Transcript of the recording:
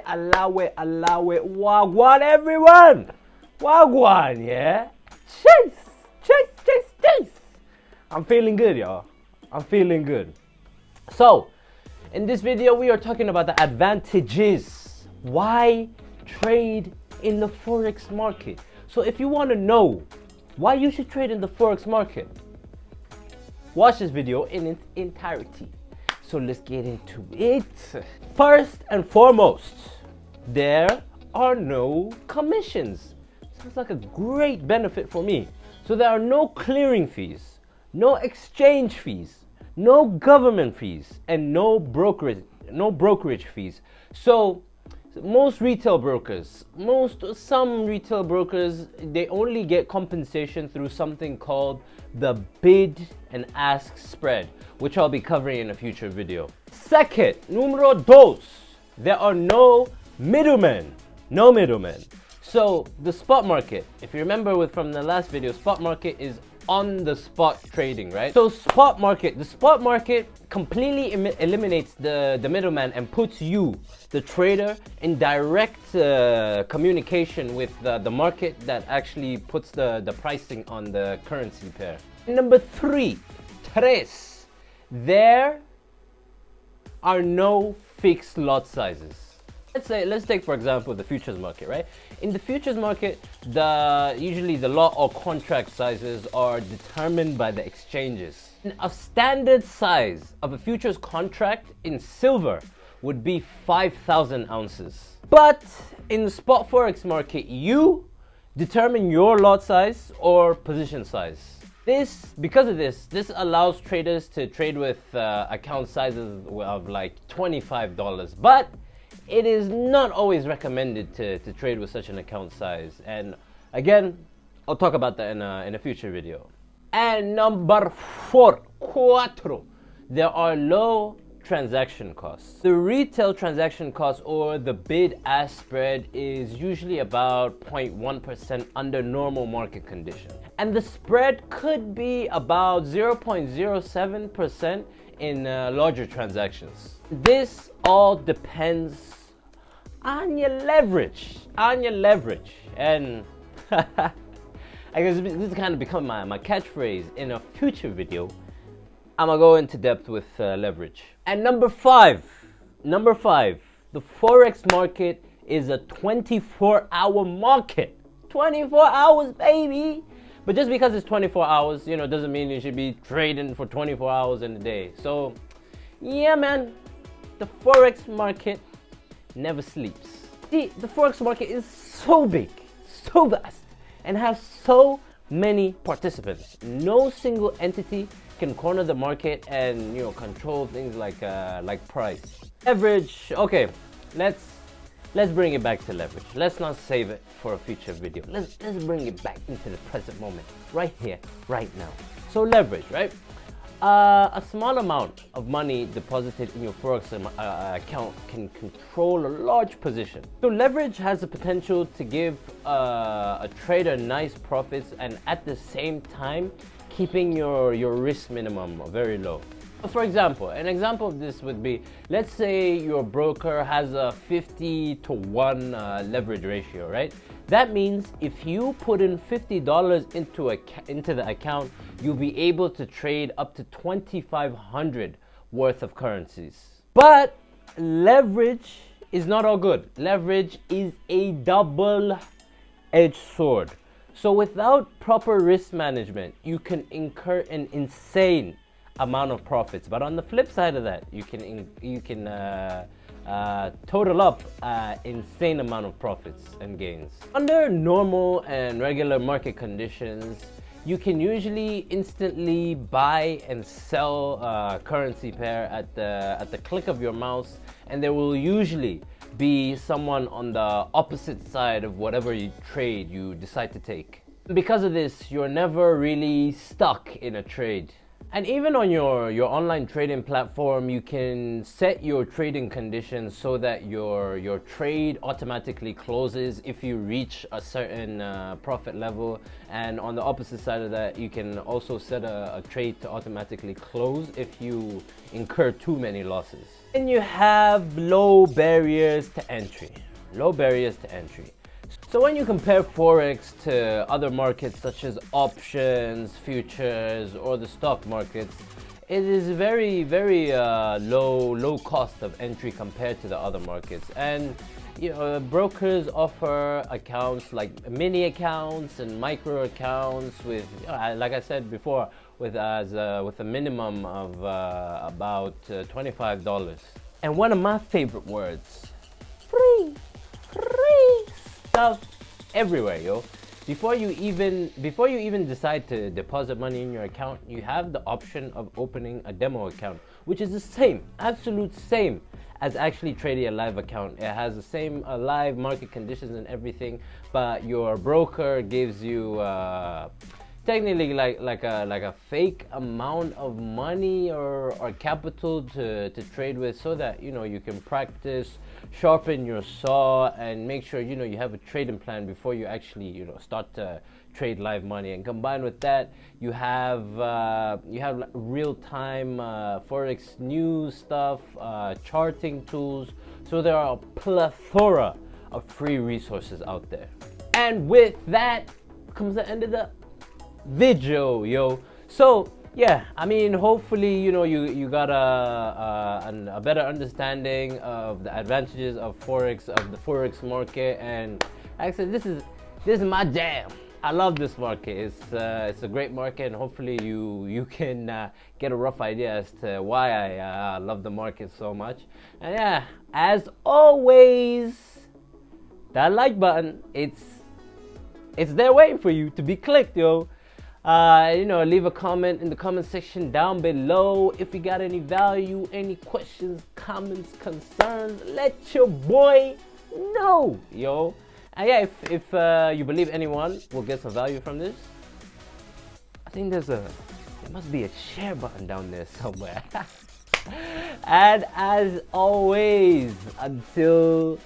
allow it. Wagwan, everyone. Wagwan, yeah. Chase. I'm feeling good, y'all. I'm feeling good. So, in this video, we are talking about the advantages. Why trade in the Forex market? So, if you want to know why you should trade in the Forex market, watch this video in its entirety. So let's get into it. First and foremost, there are no commissions. Sounds like a great benefit for me. So there are no clearing fees, no exchange fees, no government fees, and no brokerage fees. So some retail brokers, they only get compensation through something called the bid and ask spread, which I'll be covering in a future video. Second, numero dos, there are no middlemen. So the spot market, if you remember from the last video, spot market is on the spot trading, right? So the spot market completely eliminates the middleman and puts you, the trader, in direct communication with the market that actually puts the pricing on the currency pair. Number three, there are no fixed lot sizes. Let's take for example the futures market, right? In the futures market, usually the lot or contract sizes are determined by the exchanges. A standard size of a futures contract in silver would be 5,000 ounces. But in the spot Forex market, you determine your lot size or position size. Because of this allows traders to trade with account sizes of like $25, but it is not always recommended to trade with such an account size. And again, I'll talk about that in a future video. And number cuatro, there are low transaction costs. The retail transaction cost or the bid-ask spread is usually about 0.1% under normal market conditions. And the spread could be about 0.07% in larger transactions. This all depends on your leverage. And I guess this is kind of become my catchphrase. In a future video, I'm gonna go into depth with leverage. And number five, the Forex market is a 24-hour market. 24 hours, baby. But just because it's 24 hours, doesn't mean you should be trading for 24 hours in a day. So, yeah, man, the Forex market never sleeps. See, the Forex market is so big, so vast, and has so many participants. No single entity can corner the market and control things like price. Leverage. Okay, let's bring it back to leverage. Let's not save it for a future video. Let's bring it back into the present moment, right here, right now. So leverage, right? A small amount of money deposited in your Forex account can control a large position. So leverage has the potential to give a trader nice profits and at the same time keeping your risk minimum very low. For example, an example of this would be, let's say your broker has a 50-to-1 leverage ratio, right? That means if you put in $50 into the account, you'll be able to trade up to 2,500 worth of currencies. But leverage is not all good. Leverage is a double-edged sword. So without proper risk management, you can incur an insane amount of profits. But on the flip side of that, you can total up insane amount of profits and gains. Under normal and regular market conditions, you can usually instantly buy and sell currency pair at the click of your mouse, and there will usually be someone on the opposite side of whatever trade you decide to take. Because of this, you're never really stuck in a trade. And even on your online trading platform, you can set your trading conditions so that your trade automatically closes if you reach a certain profit level. And on the opposite side of that, you can also set a trade to automatically close if you incur too many losses. And you have low barriers to entry. Low barriers to entry. So when you compare Forex to other markets such as options, futures, or the stock markets, it is very low cost of entry compared to the other markets. And brokers offer accounts like mini accounts and micro accounts with, like I said before, with a minimum of about $25. And one of my favorite words, free stuff everywhere, yo. Before you even decide to deposit money in your account, you have the option of opening a demo account, which is the same, absolute same as actually trading a live account. It has the same live market conditions and everything, but your broker gives you technically like a fake amount of money or capital to trade with, so that you can practice, sharpen your saw, and make sure you have a trading plan before you actually start to trade live money. And combined with that, you have real-time Forex news stuff, charting tools. So there are a plethora of free resources out there. And with that comes the end of the video, yo. So yeah, I mean, hopefully you got a better understanding of the advantages of Forex, of the Forex market. And actually, this is my jam. I love this market. It's a great market, and hopefully you can get a rough idea as to why I love the market so much. And yeah, as always, that like button, it's there waiting for you to be clicked, yo. Leave a comment in the comment section down below. If you got any value, any questions, comments, concerns, let your boy know, yo. And yeah, if you believe anyone will get some value from this, I think there must be a share button down there somewhere. And as always, until